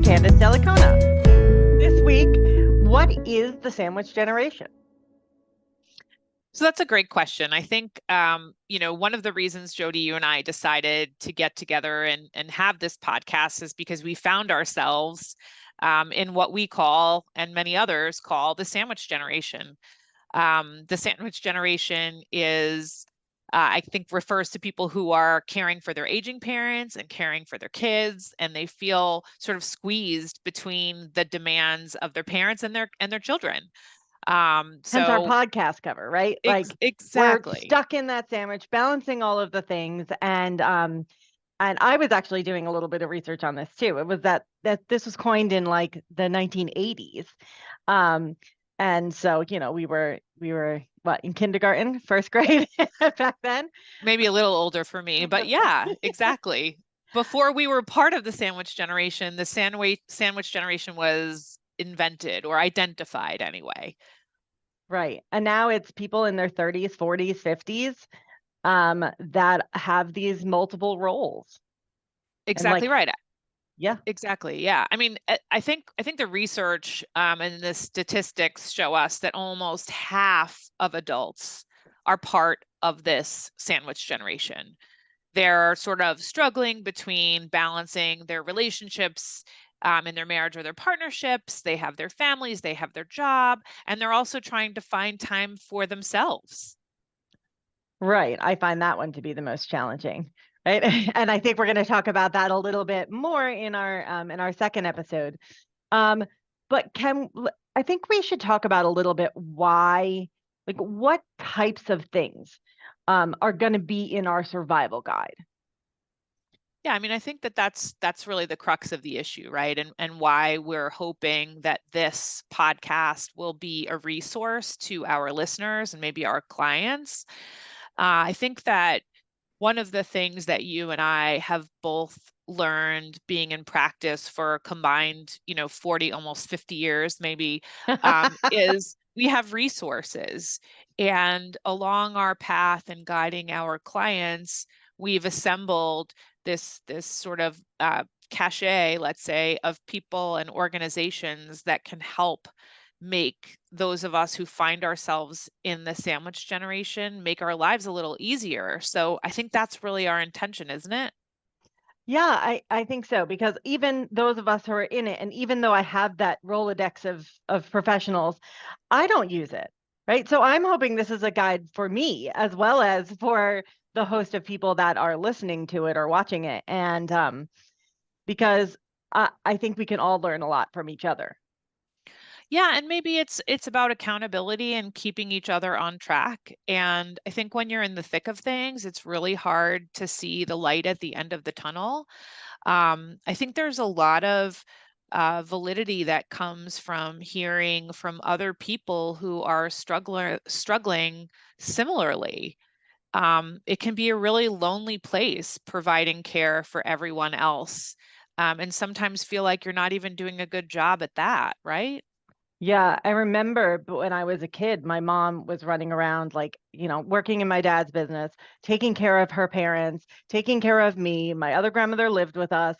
Candace Delicona. This week, what is the sandwich generation? So that's a great question. I think, one of the reasons, Jodi, you and I decided to get together and have this podcast is because we found ourselves in what we call, and many others call, the sandwich generation. The sandwich generation is, I think, refers to people who are caring for their aging parents and caring for their kids, and they feel sort of squeezed between the demands of their parents and their children. Hence our So podcast cover, right? We're exactly. stuck in that sandwich, balancing all of the things. And I was actually doing a little bit of research on this too. It was that this was coined in like the 1980s. Um, and so, we were what, in kindergarten, first grade back then. Maybe a little older for me, but yeah, exactly. Before we were part of the sandwich generation, the sandwich generation was invented or identified anyway. Right. And now it's people in their 30s, 40s, 50s that have these multiple roles. And Exactly like, right. yeah, Exactly. Yeah. I mean, I think the research and the statistics show us that almost half of adults are part of this sandwich generation. They're sort of struggling between balancing their relationships in their marriage or their partnerships. They have their families, they have their job, and they're also trying to find time for themselves. right. I find that one to be the most challenging. Right. And I think we're going to talk about that a little bit more in our second episode. Um, but I think we should talk about a little bit why, like what types of things are going to be in our survival guide. Yeah, I mean, I think that that's really the crux of the issue, right? And why we're hoping that this podcast will be a resource to our listeners and maybe our clients. I think that one of the things that you and I have both learned being in practice for combined, 40, almost 50 years, maybe, is we have resources. And along our path and guiding our clients, we've assembled this sort of cachet, let's say, of people and organizations that can help make those of us who find ourselves in the sandwich generation make our lives a little easier. So I think that's really our intention, isn't it? Yeah, I think so, because even those of us who are in it, and even though I have that Rolodex of professionals, I don't use it, right? So I'm hoping this is a guide for me as well as for the host of people that are listening to it or watching it. And because I think we can all learn a lot from each other. Yeah, and maybe it's about accountability and keeping each other on track. And I think when you're in the thick of things, it's really hard to see the light at the end of the tunnel. I think there's a lot of validity that comes from hearing from other people who are struggling similarly. It can be a really lonely place providing care for everyone else, and sometimes feel like you're not even doing a good job at that, right? Yeah, I remember when I was a kid, my mom was running around like, working in my dad's business, taking care of her parents, taking care of me. My other grandmother lived with us.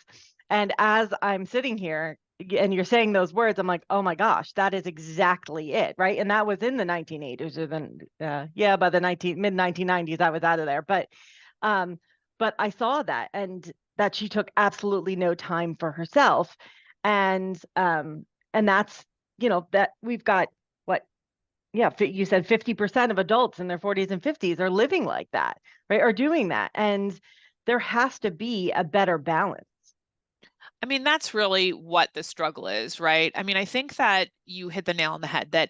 And as I'm sitting here and you're saying those words, I'm like, oh my gosh, that is exactly it, right? And that was in the 1980s or then, yeah, by the mid 1990s, I was out of there. Um, but I saw that and that she took absolutely no time for herself. And that's that we've got what, yeah, you said 50% of adults in their 40s and 50s are living like that, right? Are doing that. And there has to be a better balance. I mean, that's really what the struggle is, right? I mean, I think that you hit the nail on the head that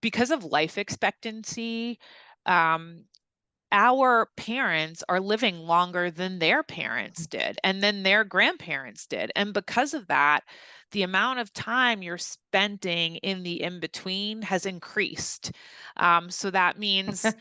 because of life expectancy, um, our parents are living longer than their parents did and then their grandparents did. And because of that, the amount of time you're spending in the in between has increased. So that means the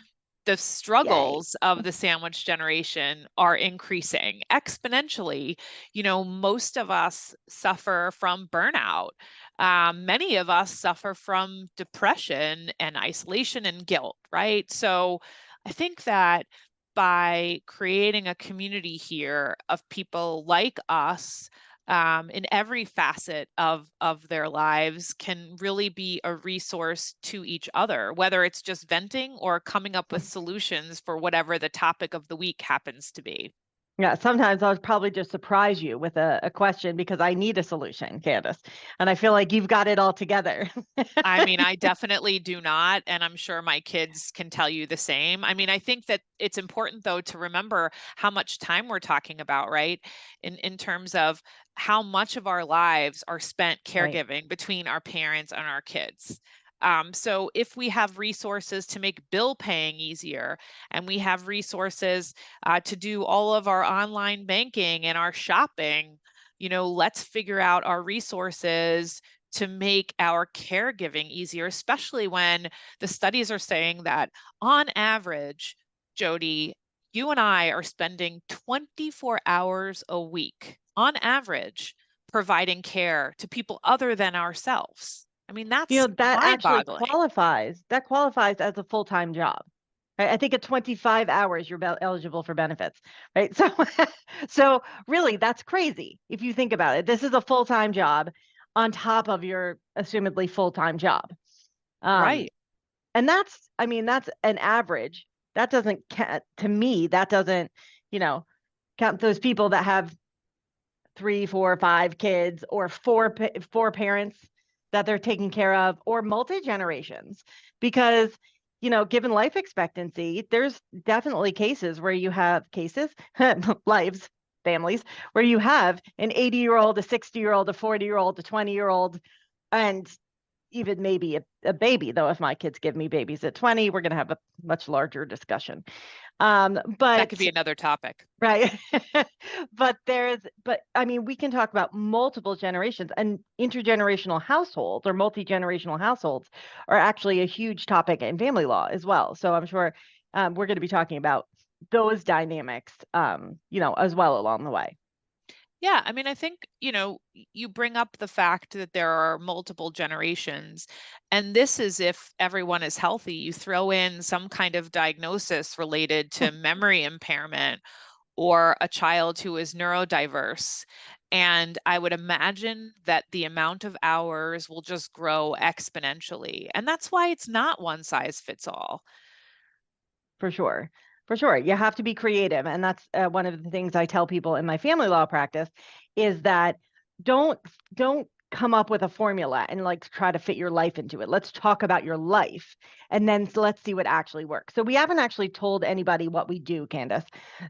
Yay. struggles of the sandwich generation are increasing exponentially. Most of us suffer from burnout. Many of us suffer from depression and isolation and guilt, right? So I think that by creating a community here of people like us, in every facet of their lives can really be a resource to each other, whether it's just venting or coming up with solutions for whatever the topic of the week happens to be. Yeah, sometimes I'll probably just surprise you with a question because I need a solution, Candace. And I feel like you've got it all together. I mean, I definitely do not, and I'm sure my kids can tell you the same. I mean, I think that it's important though to remember how much time we're talking about, right? In terms of how much of our lives are spent Right. caregiving between our parents and our kids. So if we have resources to make bill paying easier, and we have resources to do all of our online banking and our shopping, let's figure out our resources to make our caregiving easier, especially when the studies are saying that on average, Jodi, you and I are spending 24 hours a week on average providing care to people other than ourselves. I mean, that's That actually mind-boggling. qualifies as a full-time job. Right? I think at 25 hours you're eligible for benefits, right? So so really that's crazy if you think about it. This is a full-time job on top of your assumedly full-time job. Um, Right. and I mean, that's an average. That doesn't count to me, that doesn't, you know, count those people that have 3, 4, 5 kids or four parents that they're taking care of or multi generations because given life expectancy there's definitely cases where you have cases lives families where you have an 80-year-old, a 60-year-old, a 40-year-old, a 20-year-old, and even maybe a baby, though if my kids give me babies at 20 we're going to have a much larger discussion. That could But be another topic. right. But I mean, we can talk about multiple generations, and intergenerational households or multi-generational households are actually a huge topic in family law as well. So I'm sure we're going to be talking about those dynamics, as well along the way. Yeah, I mean, I think, you bring up the fact that there are multiple generations, and this is if everyone is healthy. You throw in some kind of diagnosis related to memory impairment or a child who is neurodiverse. And I would imagine that the amount of hours will just grow exponentially. And that's why it's not one size fits all. For sure. For sure. You have to be creative. And that's one of the things I tell people in my family law practice is that don't don't come up with a formula and like try to fit your life into it. Let's talk about your life and then let's see what actually works. So we haven't actually told anybody what we do, Candace.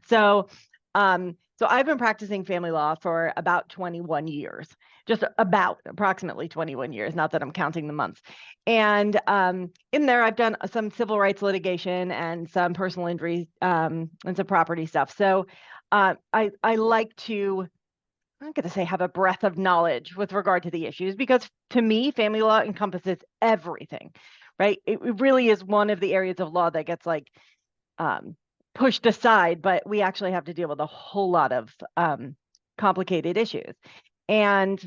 So I've been practicing family law for about 21 years, just about approximately 21 years, not that I'm counting the months. And in there, I've done some civil rights litigation and some personal injury and some property stuff. So I like to, I'm going to say, have a breadth of knowledge with regard to the issues because to me, family law encompasses everything, right? It really is one of the areas of law that gets like um, pushed aside, but we actually have to deal with a whole lot of complicated issues. And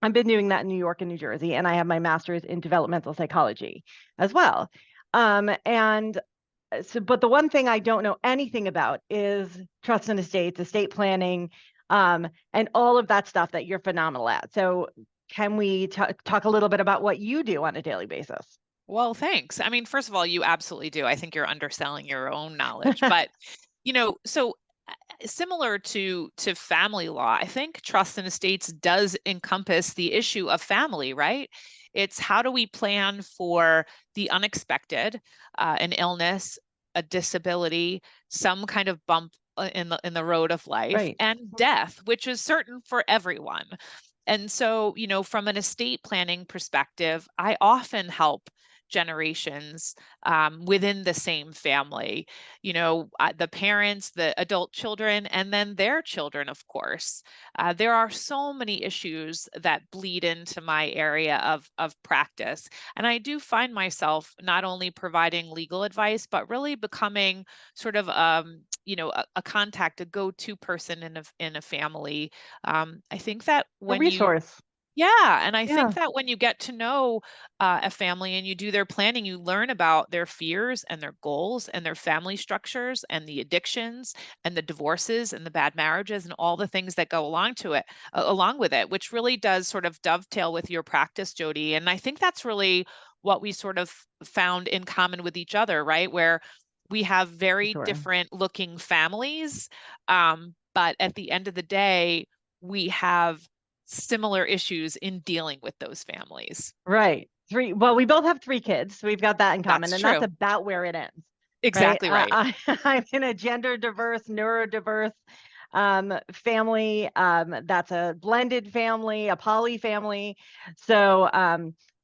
I've been doing that in New York and New Jersey, and I have my master's in developmental psychology as well. And so, but the one thing I don't know anything about is trust and estates, estate planning, and all of that stuff that you're phenomenal at. So, can we talk a little bit about what you do on a daily basis? Well, thanks. I mean, first of all, you absolutely do. I think you're underselling your own knowledge, but so similar to family law, I think trust and estates does encompass the issue of family, right? It's how do we plan for the unexpected, an illness, a disability, some kind of bump in the road of life, Right. and death, which is certain for everyone. And so, from an estate planning perspective, I often help generations within the same family, the parents, the adult children, and then their children, of course. There are so many issues that bleed into my area of practice. And I do find myself not only providing legal advice, but really becoming sort of a contact, a go-to person in a family. I think that A when you resource. Yeah, and I think Yeah, that when you get to know a family and you do their planning, you learn about their fears and their goals and their family structures and the addictions and the divorces and the bad marriages and all the things that go along to it, along with it, which really does sort of dovetail with your practice, Jodi. And I think that's really what we sort of found in common with each other, right? Where we have for very sure. different looking families, but at the end of the day, we have similar issues in dealing with those families. Right. Well, we both have 3 kids, so we've got that in common, That's and that's true. about where it ends, right? Exactly right. I'm in a gender diverse, neurodiverse family. That's a blended family, a poly family. So,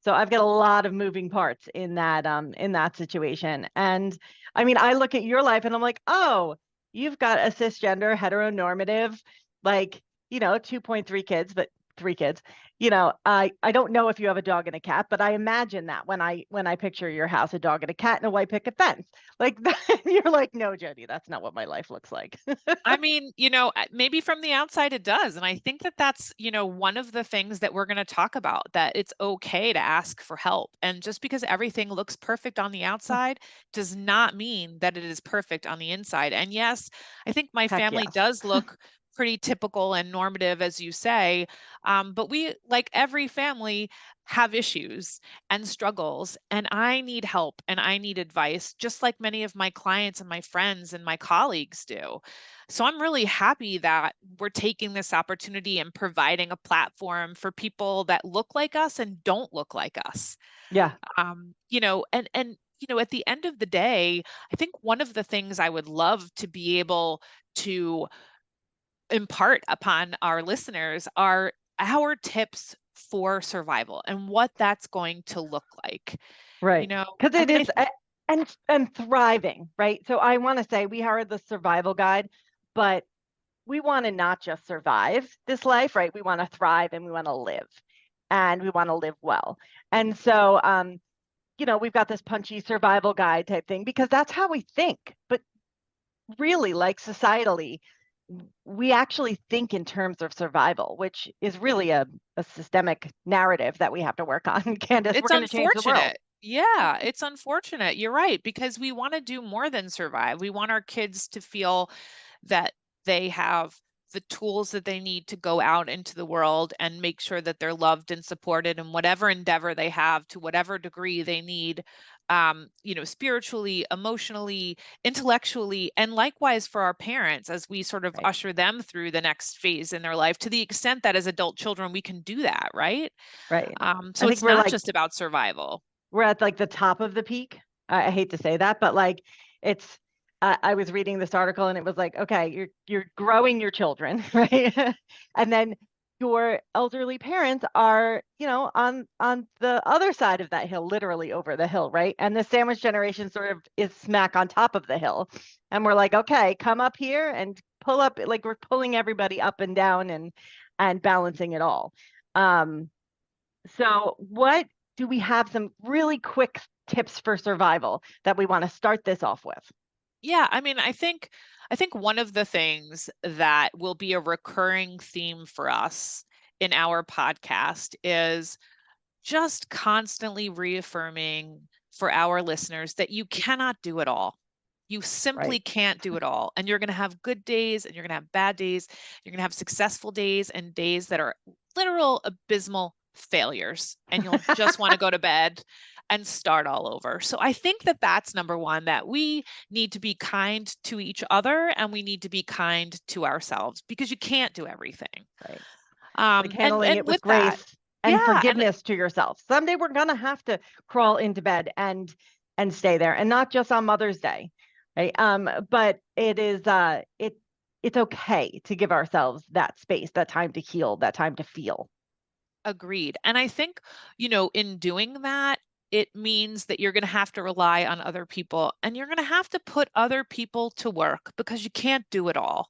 so I've got a lot of moving parts in that situation. And I mean, I look at your life and I'm like, oh, you've got a cisgender, heteronormative, like, 2.3 kids, but 3 kids. I don't know if you have a dog and a cat, but I imagine that when I picture your house, a dog and a cat and a white picket fence. Like that, you're like, no, Jodi, that's not what my life looks like. I mean, maybe from the outside it does. And I think that that's, one of the things that we're going to talk about, that it's okay to ask for help. And just because everything looks perfect on the outside does not mean that it is perfect on the inside. And yes, I think my Heck family yes. does look pretty typical and normative, as you say. But we, like every family, have issues and struggles, and I need help and I need advice, just like many of my clients and my friends and my colleagues do. So I'm really happy that we're taking this opportunity and providing a platform for people that look like us and don't look like us. Yeah, At the end of the day, I think one of the things I would love to be able to impart upon our listeners are our tips for survival and what that's going to look like. right. Because I it mean, is and thriving, right? So I want to say we are the survival guide, but we want to not just survive this life, right? We want to thrive and we want to live, and we want to live well. And so we've got this punchy survival guide type thing because that's how we think. But really, like societally, we actually think in terms of survival, which is really a systemic narrative that we have to work on. Candace, we're it's going to change the world. unfortunate. Yeah, it's unfortunate. You're right, because we want to do more than survive. We want our kids to feel that they have the tools that they need to go out into the world and make sure that they're loved and supported in whatever endeavor they have, to whatever degree they need, spiritually, emotionally, intellectually, and likewise for our parents as we sort of Right, usher them through the next phase in their life, to the extent that as adult children we can do that, right? right. So I think it's not just about survival. we're at like the top of the peak. I hate to say that, but like it's I was reading this article and it was like, okay, you're growing your children, right? And then your elderly parents are, on the other side of that hill, literally over the hill, right? And the sandwich generation sort of is smack on top of the hill. And we're like, okay, come up here and pull up, like we're pulling everybody up and down and balancing it all. Um, so, what do we have some really quick tips for survival that we want to start this off with? Yeah, I mean, I think one of the things that will be a recurring theme for us in our podcast is just constantly reaffirming for our listeners that you cannot do it all. You simply Right. can't do it all. And you're going to have good days and you're going to have bad days. You're going to have successful days and days that are literal abysmal failures. And you'll just want to go to bed and start all over. So I think that that's number one, that we need to be kind to each other and we need to be kind to ourselves, because you can't do everything. Right. Like And handling it and with with that, grace and yeah, and forgiveness to yourself. Someday we're gonna have to crawl into bed and stay there, and not just on Mother's Day, right? But it's okay to give ourselves that space, that time to heal, that time to feel. agreed. And I think, in doing that, it means that you're going to have to rely on other people and you're going to have to put other people to work, because you can't do it all.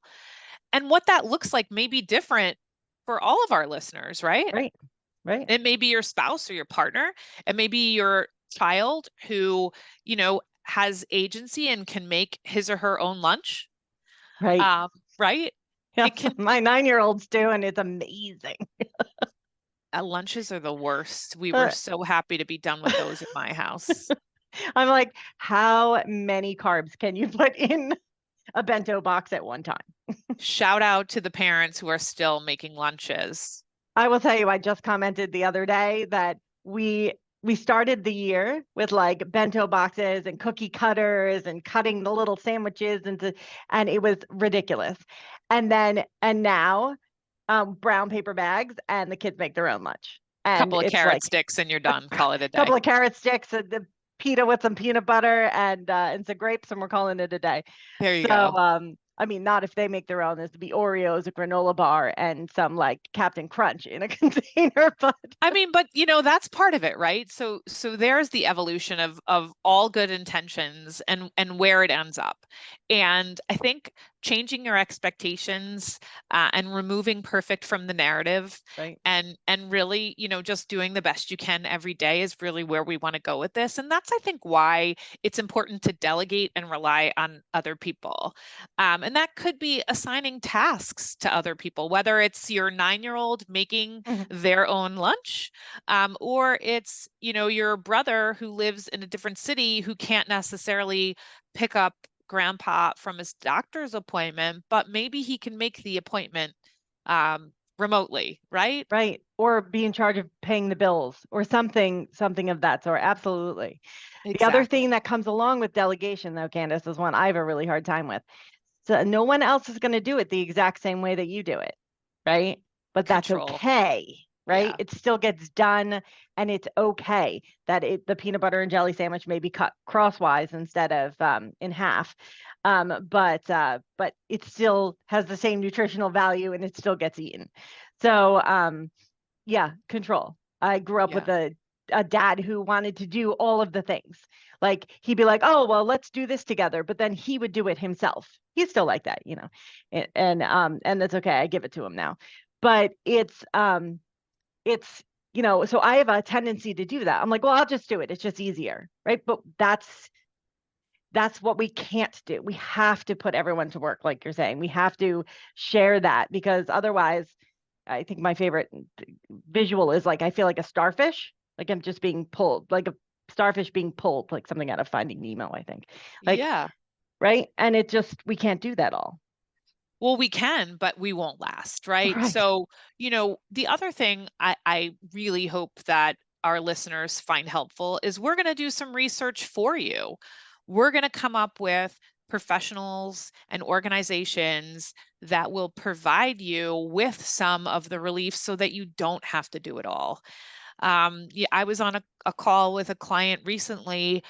And what that looks like may be different for all of our listeners, right? Right. Right. It may be your spouse or your partner. It may be your child who, has agency and can make his or her own lunch. Right. Um, right? It Yes. can My 9-year-old's do, and it's amazing. Lunches are the worst. We were Uh, so happy to be done with those in my house. I'm like, how many carbs can you put in a bento box at one time? Shout out to the parents who are still making lunches. I will tell you, I just commented the other day that we started the year with like bento boxes and cookie cutters and cutting the little sandwiches into, and it was ridiculous. And now brown paper bags and the kids make their own lunch. And Couple of it's carrot like sticks and you're done. Call it a a couple day. of carrot sticks and the pita with some peanut butter and some grapes, and we're calling it a day. There you So, go. I mean, not if they make their own. There's to be Oreos, a granola bar, and some like Captain Crunch in a container. But I mean, but that's part of it, right? So there's the evolution of all good intentions and where it ends up. And I think changing your expectations and removing perfect from the narrative right, and really, just doing the best you can every day is really where we want to go with this. And that's, I think, why it's important to delegate and rely on other people. And that could be assigning tasks to other people, whether it's your 9-year-old making Mhm. their own lunch, or it's, your brother who lives in a different city who can't necessarily pick up grandpa from his doctor's appointment, but maybe he can make the appointment remotely, right? Right, or be in charge of paying the bills or something of that sort. Absolutely. The other Exactly. thing that comes along with delegation, though, Candace, is one I have a really hard time with. So no one else is going to do it the exact same way that you do it, right? But that's Control. okay, right? Yeah. It still gets done, and it's okay that the peanut butter and jelly sandwich may be cut crosswise instead of in half. But it still has the same nutritional value and it still gets eaten. So yeah, control. I grew up with Yeah. a dad who wanted to do all of the things. Like he'd be like, "Oh, well, let's do this together," but then he would do it himself. He's still like that, you know. And that's okay. I give it to him now. But it's so I have a tendency to do that. I'm like, "Well, I'll just do it. It's just easier." Right? But that's what we can't do. We have to put everyone to work, like you're saying. We have to share that because otherwise, I think my favorite visual is like I feel like a starfish, like I'm just being pulled, like a starfish being pulled, like something out of Finding Nemo, I think. Like, Yeah. right? And it just we can't do that all. Well, we can, but we won't last, right? Right. So, the other thing I really hope that our listeners find helpful is we're going to do some research for you. We're going to come up with professionals and organizations that will provide you with some of the relief so that you don't have to do it all. Yeah, I was on a call with a client recently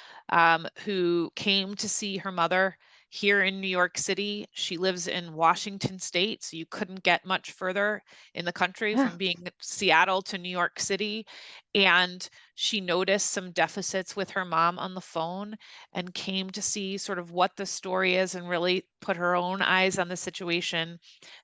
who came to see her mother here in New York City. She lives in Washington State, so you couldn't get much further in the country Yeah. from being Seattle to New York City. And she noticed some deficits with her mom on the phone and came to see sort of what the story is and really put her own eyes on the situation.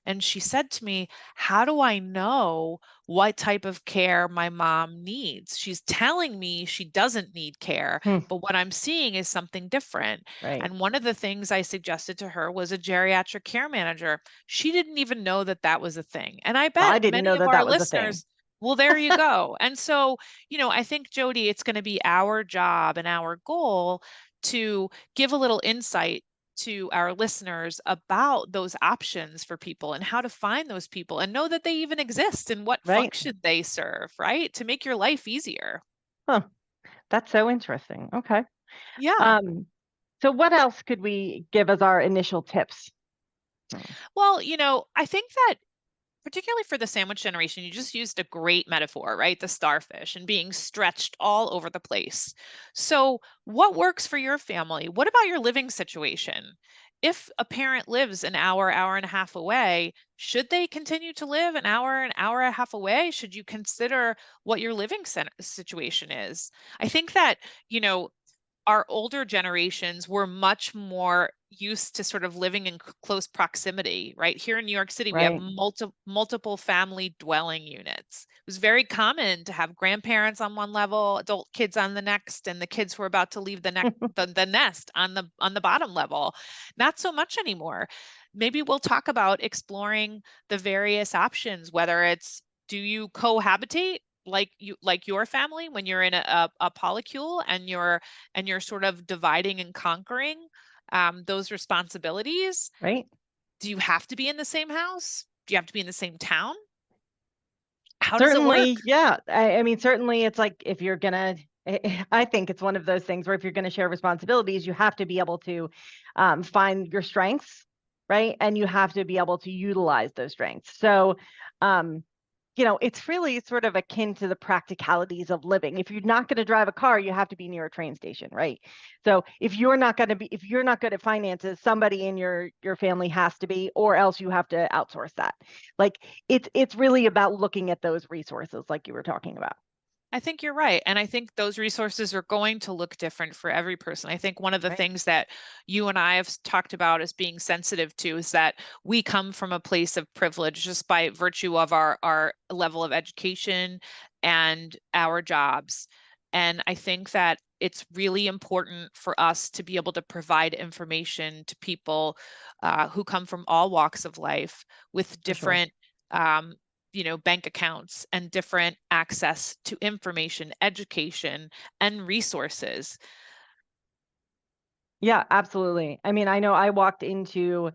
And she said to me, "How do I know what type of care my mom needs? She's telling me she doesn't need care, Hmm. but what I'm seeing is something different." Right. And one of the things I suggested to her was a geriatric care manager. She didn't even know that that was a thing. And I Well, bet I didn't many know of that our that was a thing. listeners, well, there you go. And so, I think, Jodi, it's going to be our job and our goal to give a little insight to our listeners about those options for people and how to find those people and know that they even exist and what Right. function they serve, right? To make your life easier. Huh. That's so interesting. Okay. Yeah. Um, so what else could we give as our initial tips? Hmm. Well, I think that particularly for the sandwich generation, you just used a great metaphor, right? The starfish and being stretched all over the place. So, what works for your family? What about your living situation? If a parent lives an hour, hour and a half away, should they continue to live an hour and a half away? Should you consider what your living situation is? I think that, you know, our older generations were much more used to sort of living in close proximity, right? Here in New York City, we have Right. multiple family dwelling units. It was very common to have grandparents on one level, adult kids on the next, and the kids who were about to leave the nest on the bottom level. Not so much anymore. Maybe we'll talk about exploring the various options, whether it's do you cohabitate like your family when you're in a polycule and you're sort of dividing and conquering those responsibilities? right? Do you have to be in the same house? Do you have to be in the same town? How does it work? Certainly, yeah. I mean, certainly it's like if you're gonna, I think it's one of those things where if you're gonna share responsibilities, you have to be able to find your strengths, right? And you have to be able to utilize those strengths. So, um, it's really sort of akin to the practicalities of living. If you're not going to drive a car, you have to be near a train station, right? So if you're not good at finances, somebody in your family has to be, or else you have to outsource that. Like it's really about looking at those resources like you were talking about. I think you're right. And I think those resources are going to look different for every person. I think one of the Right. things that you and I have talked about as being sensitive to is that we come from a place of privilege just by virtue of our level of education and our jobs. And I think that it's really important for us to be able to provide information to people who come from all walks of life with For sure. different um, bank accounts and different access to information, education, and resources. Yeah, absolutely. I mean, I know I walked into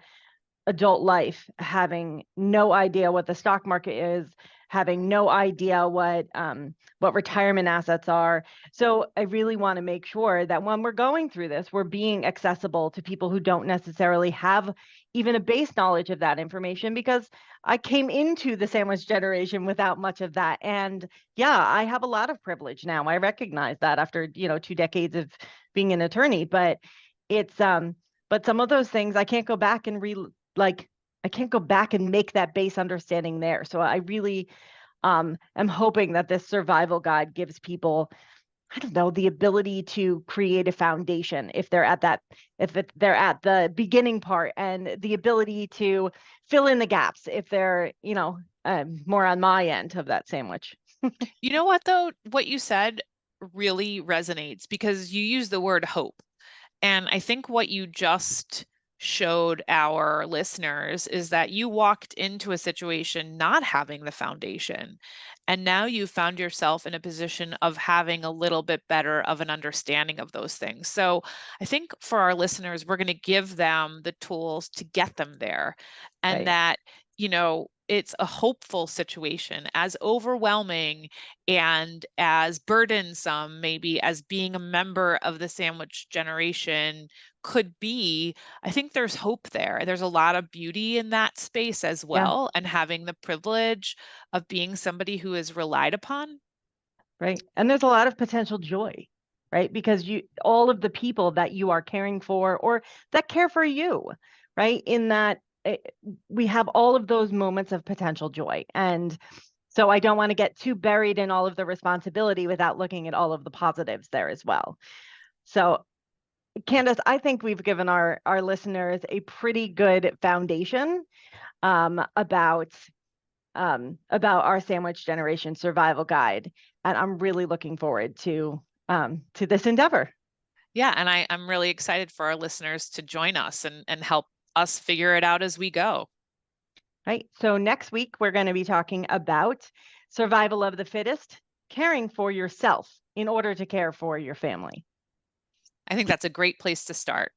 adult life having no idea what the stock market is, having no idea what retirement assets are. So I really want to make sure that when we're going through this, we're being accessible to people who don't necessarily have even a base knowledge of that information, because I came into the sandwich generation without much of that. And yeah, I have a lot of privilege now. I recognize that after, 2 decades of being an attorney, but it's but some of those things I can't go back and like I can't go back and make that base understanding there. So I really am hoping that this survival guide gives people, I don't know, the ability to create a foundation if they're at the beginning part, and the ability to fill in the gaps if they're, more on my end of that sandwich. You know what, though? What you said really resonates because you use the word hope. And I think what you just showed our listeners is that you walked into a situation not having the foundation. And now you found yourself in a position of having a little bit better of an understanding of those things. So I think for our listeners, we're going to give them the tools to get them there. And Right. that, it's a hopeful situation, as overwhelming and as burdensome, maybe as being a member of the sandwich generation could be. I think there's hope there. There's a lot of beauty in that space as Yeah. well, and having the privilege of being somebody who is relied upon. Right. And there's a lot of potential joy, right? Because all of the people that you are caring for or that care for you, right? In that we have all of those moments of potential joy. And so I don't want to get too buried in all of the responsibility without looking at all of the positives there as well. So, Candace, I think we've given our listeners a pretty good foundation about about our sandwich generation survival guide. And I'm really looking forward to this endeavor. Yeah, and I'm really excited for our listeners to join us and help us figure it out as we go. Right. So next week, we're going to be talking about survival of the fittest, caring for yourself in order to care for your family. I think that's a great place to start.